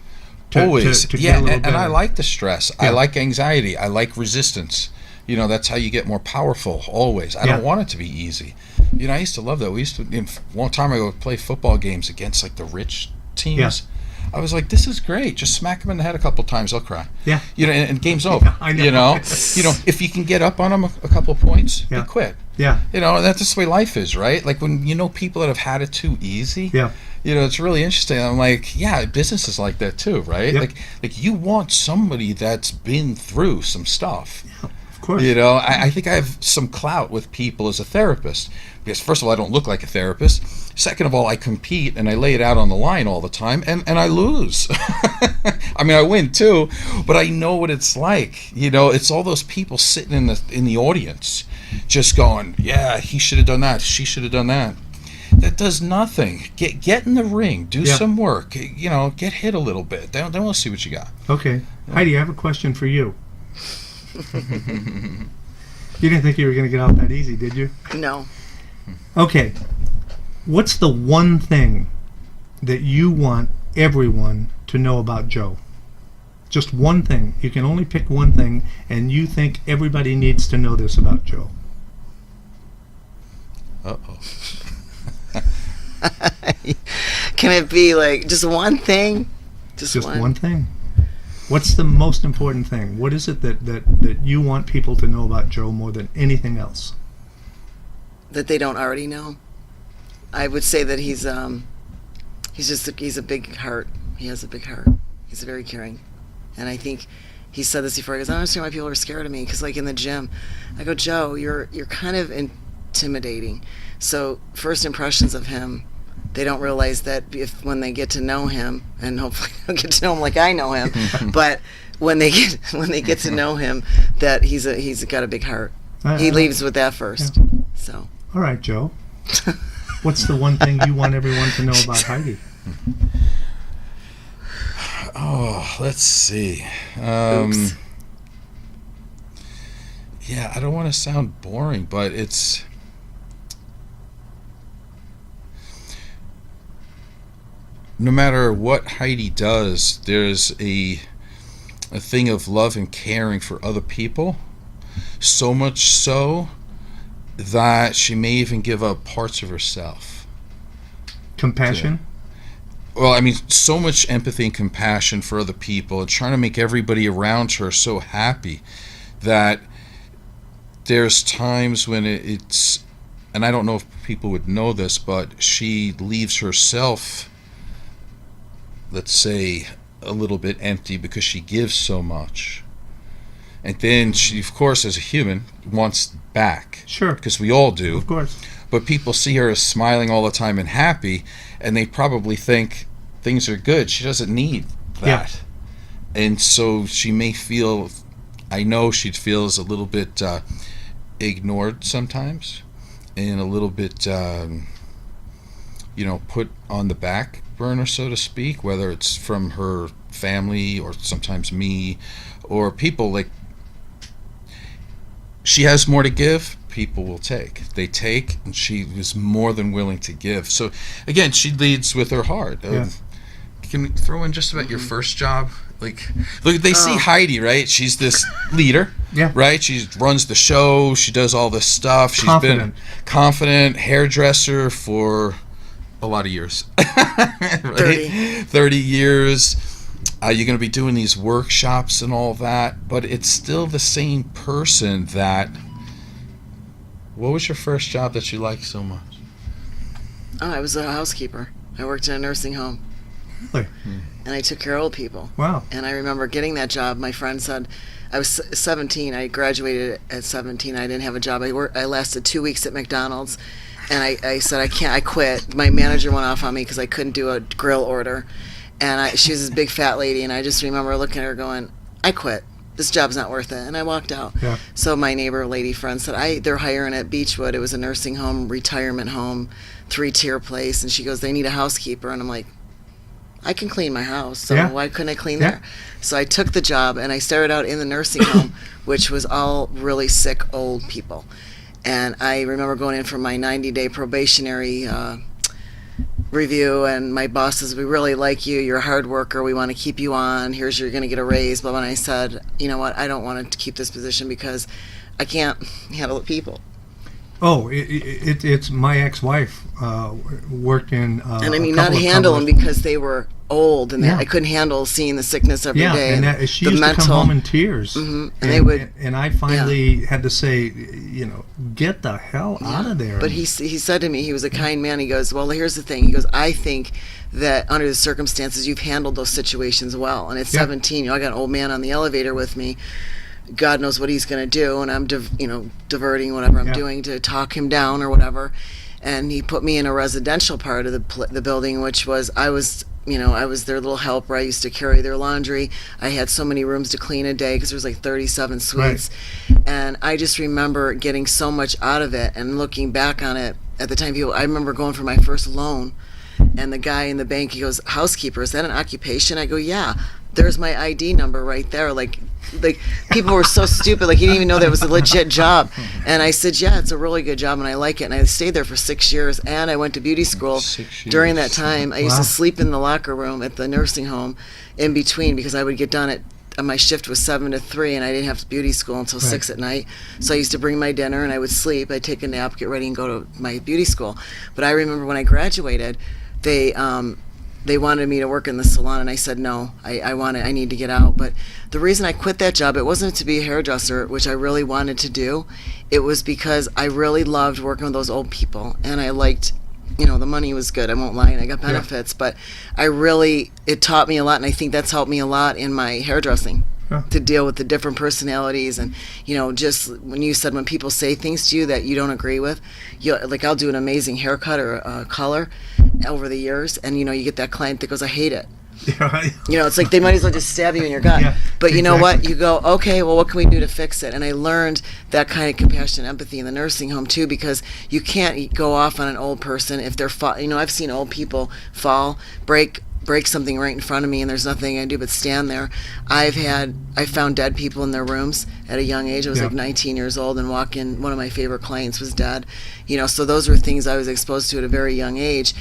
Always. To Yeah, get a little and better. I like the stress. I Yeah. like anxiety. I like resistance. You know, that's how you get more powerful, always. I don't want it to be easy. You know, I used to love that. We used to, a long time ago, play football games against, like, the rich teams. I was like, this is great. Just smack him in the head a couple times, I'll cry. Yeah. And game's over. I know. You know, if you can get up on him a couple points, Yeah. you quit. Yeah. And that's just the way life is, right? Like when people that have had it too easy. Yeah. It's really interesting. I'm like, yeah, business is like that too, right? Yeah. Like you want somebody that's been through some stuff. Yeah, of course. I think I have some clout with people as a therapist because first of all, I don't look like a therapist. Second of all, I compete and I lay it out on the line all the time, and I lose. I mean, I win too, but I know what it's like. It's all those people sitting in the audience, just going, yeah, he should have done that, she should have done that. That does nothing. Get in the ring, do some work. Get hit a little bit. Then we'll see what you got. Okay, Heidi, I have a question for you. You didn't think you were going to get out that easy, did you? No. Okay. What's the one thing that you want everyone to know about Joe? Just one thing. You can only pick one thing, and you think everybody needs to know this about Joe. Uh-oh. Can it be like just one thing? Just one thing. What's the most important thing? What is it that you want people to know about Joe more than anything else? That they don't already know. I would say that he's a big heart. He has a big heart. He's very caring, and I think he said this before. He goes, I don't understand why people are scared of me. Because like in the gym, I go, Joe, you're kind of intimidating. So first impressions of him, they don't realize that when they get to know him, and hopefully they'll get to know him like I know him, but when they get to know him, that he's got a big heart. He leaves with that first. Yeah. So. All right, Joe. What's the one thing you want everyone to know about Heidi? Oh, let's see. Oops. Yeah, I don't want to sound boring, but it's no matter what Heidi does, there's a thing of love and caring for other people. So much so that she may even give up parts of herself. Compassion? Well, I mean, so much empathy and compassion for other people and trying to make everybody around her so happy that there's times when it's, and I don't know if people would know this, but she leaves herself, let's say, a little bit empty because she gives so much. And then she, of course, as a human, wants back. Sure. Because we all do. Of course. But people see her as smiling all the time and happy, and they probably think things are good. She doesn't need that. Yeah. And so she may feel, I know she feels a little bit ignored sometimes, and a little bit, put on the back burner, so to speak, whether it's from her family or sometimes me or people. Like, she has more to give, people will take. They take, and she was more than willing to give. So again, she leads with her heart. Yeah. Can we throw in just about your first job? Like, look, they see Heidi, right? She's this leader, yeah, right? She runs the show. She does all this stuff. She's been confident, hairdresser for a lot of years, right? 30 years. You're going to be doing these workshops and all that, but it's still the same person that. What was your first job that you liked so much? Oh, I was a housekeeper. I worked in a nursing home. Really? And I took care of old people. Wow. And I remember getting that job. My friend said, I was 17. I graduated at 17. I didn't have a job. I lasted 2 weeks at McDonald's. And I said, I can't, I quit. My manager went off on me because I couldn't do a grill order. And she was this big fat lady. And I just remember looking at her going, I quit. This job's not worth it. And I walked out. Yeah. So my neighbor lady friend said, they're hiring at Beechwood. It was a nursing home, retirement home, 3-tier place. And she goes, they need a housekeeper. And I'm like, I can clean my house, so why couldn't I clean there? So I took the job, and I started out in the nursing home, which was all really sick old people. And I remember going in for my 90-day probationary review, and my boss says, we really like you, you're a hard worker, we want to keep you on, you're going to get a raise, blah, blah. And I said, you know what, I don't want to keep this position because I can't handle the people. Oh, it's my ex-wife worked in. And I mean, a not couple of handle them companies. because they were old, and Yeah. I couldn't handle seeing the sickness every day. Yeah, and she used to come home in tears. And they would. And I finally had to say, get the hell out of there. But he said to me, he was a kind man. He goes, well, here's the thing. He goes, I think that under the circumstances, you've handled those situations well. And at 17, I got an old man on the elevator with me. God knows what he's going to do, and I'm, diverting whatever I'm doing to talk him down or whatever. And he put me in a residential part of the building, which was I was their little helper. I used to carry their laundry. I had so many rooms to clean a day because there was like 37 suites. Right. And I just remember getting so much out of it. And looking back on it, at the time, I remember going for my first loan, and the guy in the bank, he goes, housekeeper, is that an occupation? I go, yeah. There's my ID number right there. Like people were so stupid. Like, he didn't even know that was a legit job. And I said, yeah, it's a really good job, and I like it. And I stayed there for 6 years, and I went to beauty school. 6 years. During that time. I used to sleep in the locker room at the nursing home in between, because I would get done at my shift was 7 to 3, and I didn't have beauty school until 6 at night. So I used to bring my dinner, and I would sleep. I'd take a nap, get ready, and go to my beauty school. But I remember when I graduated, they wanted me to work in the salon, and I said no. I need to get out. But the reason I quit that job, it wasn't to be a hairdresser, which I really wanted to do. It was because I really loved working with those old people, and I liked, the money was good. I won't lie, and I got benefits. But it taught me a lot, and I think that's helped me a lot in my hairdressing. To deal with the different personalities, and just when you said, when people say things to you that you don't agree with, I'll do an amazing haircut or a color over the years, and you get that client that goes, I hate it. It's like they might as well just stab you in your gut. But you know what? You go, okay, well, what can we do to fix it? And I learned that kind of compassion and empathy in the nursing home too, because you can't go off on an old person if they're I've seen old people fall, break something right in front of me, and there's nothing I can do but stand there. I found dead people in their rooms at a young age. I was like 19 years old, and walk in, one of my favorite clients was dead. So those were things I was exposed to at a very young age.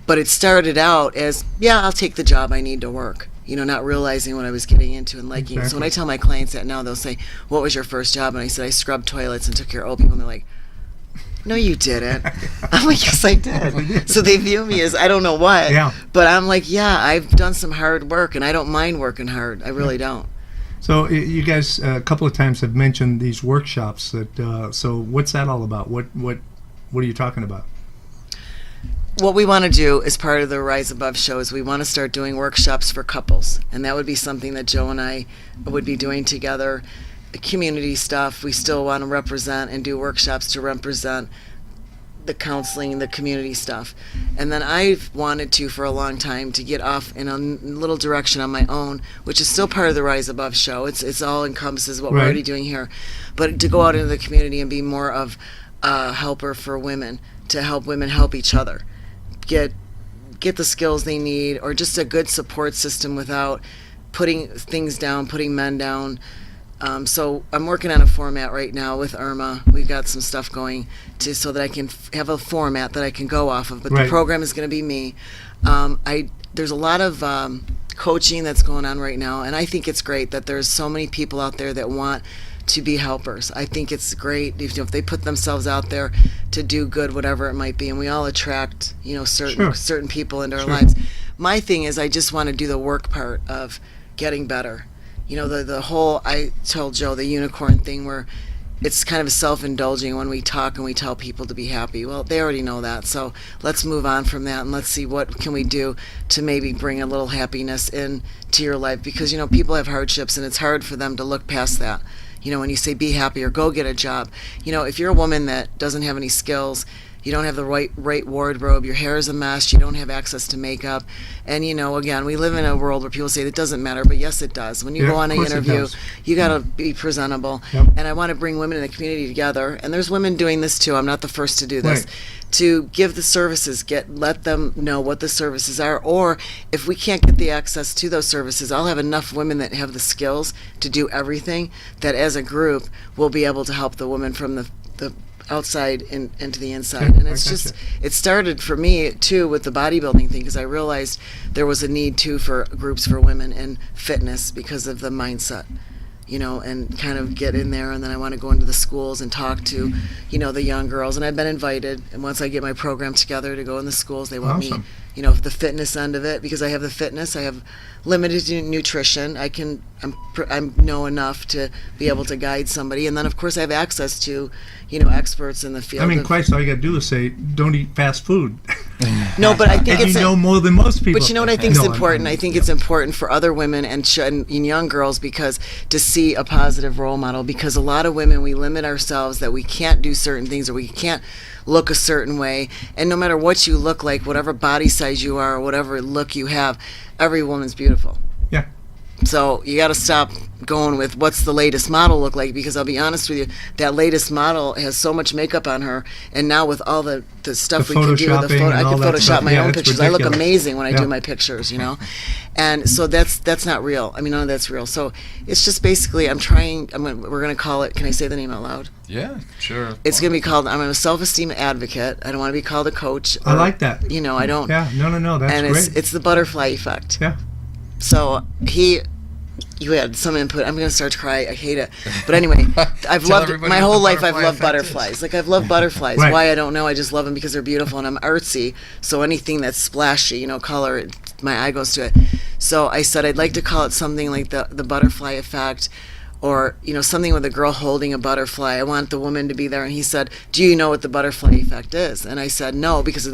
But it started out as, I'll take the job, I need to work. Not realizing what I was getting into and liking. Exactly. So when I tell my clients that now, they'll say, what was your first job? And I said, I scrubbed toilets and took care of old people. And they're like, no, you didn't. I'm like, yes, I did. So they view me as I don't know what. Yeah. But I'm like, I've done some hard work, and I don't mind working hard. I really don't. So you guys a couple of times have mentioned these workshops. So what's that all about? What are you talking about? What we want to do as part of the Rise Above show is we want to start doing workshops for couples. And that would be something that Joe and I would be doing together. Community stuff, we still want to represent and do workshops to represent the counseling, the community stuff. And then I've wanted to, for a long time, to get off in a little direction on my own, which is still part of the Rise Above show. It's all encompasses what we're already doing here. But to go out into the community and be more of a helper for women, to help women help each other, get the skills they need, or just a good support system without putting things down, putting men down. So I'm working on a format right now with Irma. We've got some stuff going so that I can have a format that I can go off of. But the program is going to be me. There's a lot of coaching that's going on right now, and I think it's great that there's so many people out there that want to be helpers. I think it's great if they put themselves out there to do good, whatever it might be, and we all attract certain people into our lives. My thing is, I just want to do the work part of getting better. The whole, I told Joe, the unicorn thing, where it's kind of self-indulging when we talk and we tell people to be happy. Well, they already know that, so let's move on from that, and let's see what can we do to maybe bring a little happiness into your life, because people have hardships, and it's hard for them to look past that. When you say be happy or go get a job, if you're a woman that doesn't have any skills, you don't have the right wardrobe, your hair is a mess, you don't have access to makeup, and again, we live in a world where people say that doesn't matter, but yes, it does. When you go on an interview, you got to be presentable, and I want to bring women in the community together, and there's women doing this too. I'm not the first to do this. To give the services, let them know what the services are, or if we can't get the access to those services, I'll have enough women that have the skills to do everything, that as a group we'll be able to help the women from the outside into the inside. And it's just, it started for me too with the bodybuilding thing, because I realized there was a need too for groups for women in fitness because of the mindset. and kind of get in there. And then I want to go into the schools and talk to, the young girls. And I've been invited. And once I get my program together to go in the schools, they want Awesome. me, the fitness end of it, because I have the fitness. I have limited nutrition. I'm know enough to be able to guide somebody. And then, of course, I have access to, experts in the field. I mean, Christ, all you got to do is say, don't eat fast food. No, but I think and it's you know more than most people. But you know what I think is No, important? I think it's important for other women and young girls because to see a positive role model, because a lot of women, we limit ourselves that we can't do certain things or we can't look a certain way. And no matter what you look like, whatever body size you are or whatever look you have, every woman's beautiful. Yeah. So you got to stop going with what's the latest model look like, because I'll be honest with you, that latest model has so much makeup on her, and now with all the stuff The we can do, photoshopping and I all can that Photoshop stuff. my Yeah, own it's pictures. I look ridiculous. amazing when I Yeah. do my pictures, and so that's not real. I mean, none of that's real. So it's just basically we're gonna call it. Can I say the name out loud? Yeah, sure. It's gonna be called. I'm a self-esteem advocate. I don't want to be called a coach. I like that. I don't. Yeah, no, that's and great. it's the butterfly effect. Yeah. So you had some input. I'm going to start to cry. I hate it. But anyway, I've Tell loved everybody my what whole the life. I've butterfly loved effect butterflies. Like I've loved butterflies. Right. Why I don't know. I just love them because they're beautiful and I'm artsy. So anything that's splashy, color, my eye goes to it. So I said I'd like to call it something like the butterfly effect, or something with a girl holding a butterfly. I want the woman to be there. And he said, "Do you know what the butterfly effect is?" And I said, "No," because of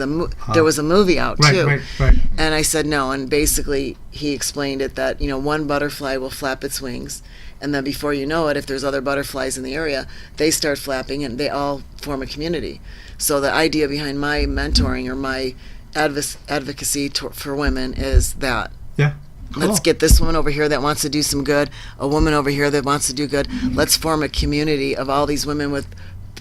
there was a movie out too. Right. And I said no, and basically he explained it that one butterfly will flap its wings, and then before you know it, if there's other butterflies in the area, they start flapping, and they all form a community. So the idea behind my mentoring or my advocacy for women is that. Yeah. Cool. Let's get this woman over here that wants to do some good, a woman over here that wants to do good. Let's form a community of all these women with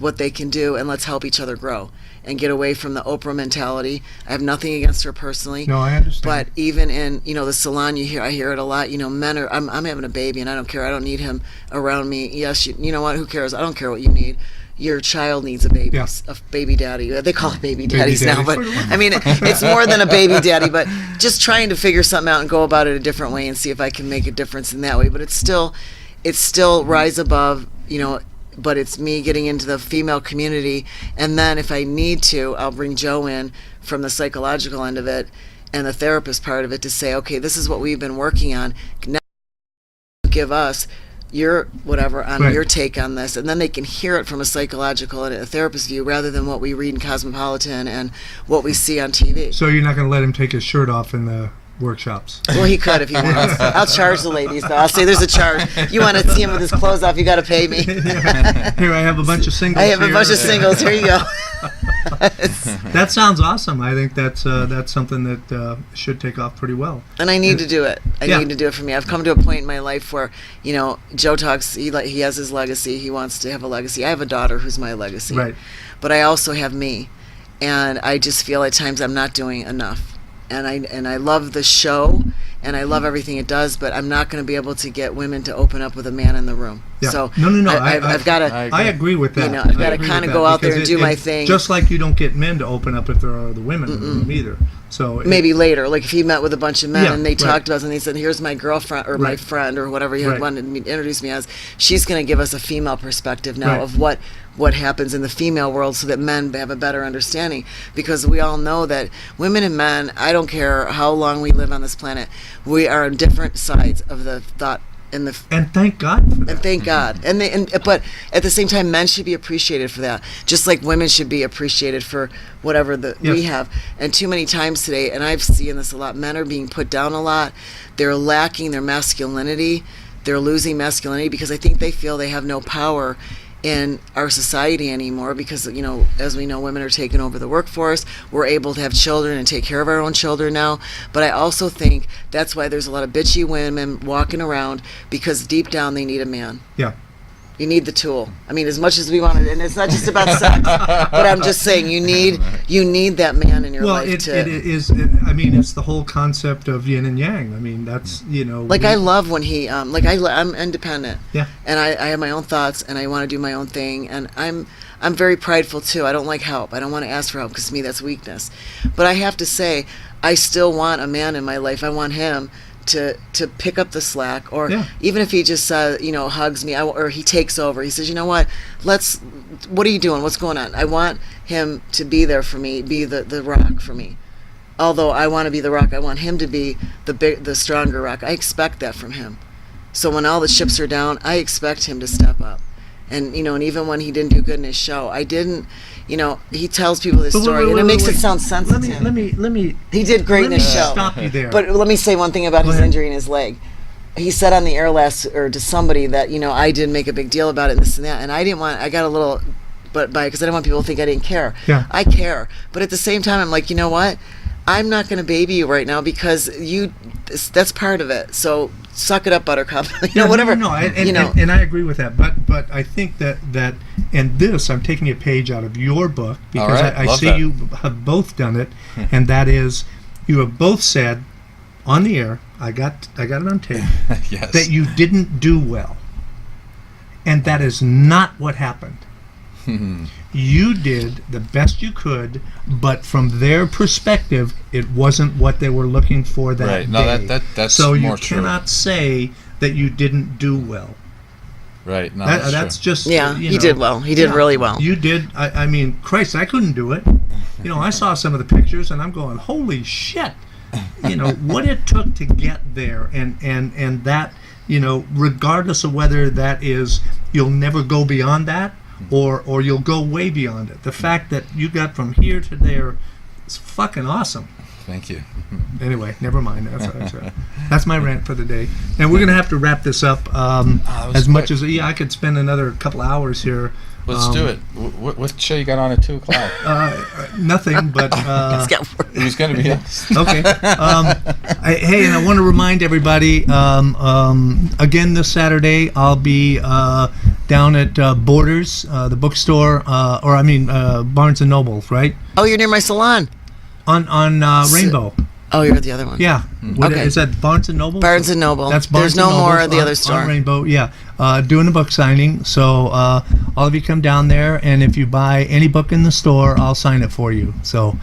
what they can do, and let's help each other grow and get away from the Oprah mentality. I have nothing against her personally. No, I understand. But even in the salon, I hear it a lot. Men are. I'm having a baby, and I don't care. I don't need him around me. Yes, you know what? Who cares? I don't care what you need. Your child needs a baby, Yeah. a baby daddy. They call it baby daddies now, but daddies. I mean, it's more than a baby daddy. But just trying to figure something out and go about it a different way and see if I can make a difference in that way. But it's still rise above, But it's me getting into the female community, and then if I need to, I'll bring Joe in from the psychological end of it and the therapist part of it to say, okay, this is what we've been working on. Now give us your whatever on Right. your take on this, and then they can hear it from a psychological and a therapist view rather than what we read in Cosmopolitan and what we see on TV. So you're not going to let him take his shirt off in the workshops? Well, he could if he wants. I'll charge the ladies though. I'll say there's a charge. You want to see him with his clothes off, you got to pay me. Here, I have a bunch of singles. I have a here. bunch of singles. Here you go. That sounds awesome. I think that's something that should take off pretty well. And I need to do it. I Yeah. need to do it for me. I've come to a point in my life where, Joe talks, he has his legacy. He wants to have a legacy. I have a daughter who's my legacy. Right. But I also have me. And I just feel at times I'm not doing enough. And I love the show, and I love everything it does, but I'm not going to be able to get women to open up with a man in the room. Yeah. So No. I've got to. I agree with that. I've got I to agree kind with of go that out there and because do my thing. Just like you don't get men to open up if there are other women in the room either. So Maybe later, like if he met with a bunch of men Yeah, and they right. talked to us and they said, "Here's my girlfriend or my Right. friend or whatever you Right. wanted to introduce me as," she's going to give us a female perspective now Right. of what happens in the female world, so that men have a better understanding. Because we all know that women and men, I don't care how long we live on this planet, we are on different sides of the thought and the. And thank God for that. And thank God. But at the same time, men should be appreciated for that, just like women should be appreciated for whatever we Yes. have. And too many times today, and I've seen this a lot, men are being put down a lot. They're lacking their masculinity. They're losing masculinity because I think they feel they have no power in our society anymore, because as we know, women are taking over the workforce. We're able to have children and take care of our own children now. But I also think that's why there's a lot of bitchy women walking around, because deep down they need a man. Yeah. You need the tool. I mean, as much as we want it, and it's not just about sex, but I'm just saying you need that man in your Well, life it is. I mean, it's the whole concept of yin and yang. I mean, that's Like I love when he I'm independent. Yeah. And I have my own thoughts, and I want to do my own thing, and I'm very prideful too. I don't like help. I don't want to ask for help, because to me that's weakness. But I have to say, I still want a man in my life. I want him to pick up the slack, or Yeah. even if he just hugs me, or he takes over. He says, you know what, what are you doing? What's going on? I want him to be there for me, be the rock for me. Although I want to be the rock, I want him to be the stronger rock. I expect that from him. So when all the chips are down, I expect him to step up. And and even when he didn't do good in his show, I didn't. He tells people this story, and it makes it sound sensitive. Let me. He did great in his show. Stop you there. But let me say one thing about his injury in his leg. He said on the air to somebody that I didn't make a big deal about it and this and that, and I didn't want. I got a little, because I didn't want people to think I didn't care. Yeah. I care, but at the same time, I'm like, you know what? I'm not going to baby you right now because that's part of it. So suck it up, Buttercup. Whatever. No, and I agree with that. But I think that and this, I'm taking a page out of your book because right, I love see that. you have both done it, and that is, you have both said on the air. I got it on tape. Yes. That you didn't do well, and that is not what happened. You did the best you could, but from their perspective, it wasn't what they were looking for that Right. day. No, that's so more you true. cannot say that you didn't do well. Right. No, That's true. just he did well. He did really well. You did. I mean, Christ, I couldn't do it. I saw some of the pictures, and I'm going, holy shit! What it took to get there, and that, regardless of whether that is, you'll never go beyond that, or you'll go way beyond it. The fact that you got from here to there is fucking awesome. Thank you. Anyway, never mind. That's my rant for the day. And we're going to have to wrap this up as much as... I could spend another couple hours here. Let's do it. What show you got on at 2 o'clock? Nothing, but... Who's going to be us? Okay. And I want to remind everybody, again this Saturday, I'll be down at Borders, the bookstore, Barnes & Noble, right? Oh, you're near my salon. On Rainbow. Oh, you're at the other one. Yeah. Okay. Is that Barnes & Noble? Barnes & Noble. That's Barnes There's no & Noble more of the other store. On Rainbow, yeah. Doing a book signing. So all of you come down there, and if you buy any book in the store, I'll sign it for you. So...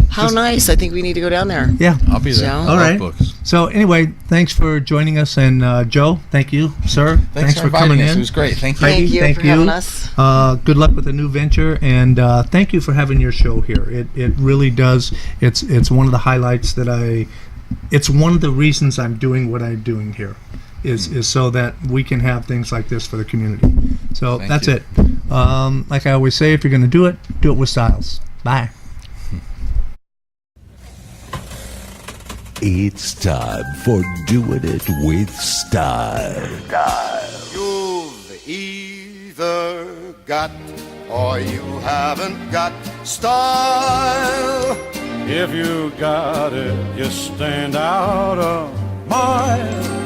How nice. I think we need to go down there. Yeah. I'll be there. Joe? All right. Books. So anyway, thanks for joining us, and Joe, thank you, sir. Thanks for coming inviting us. in. It was great. Thank you. Heidi, Thank you for having us. Good luck with the new venture, and thank you for having your show here. It really does. It's one of the highlights that it's one of the reasons I'm doing what I'm doing here, is so that we can have things like this for the community. So Thank that's you. it. Like I always say, if you're going to do it with styles. Bye. It's time for Doing It with Style. You've either got or you haven't got style. If you got it, you stand out a mile.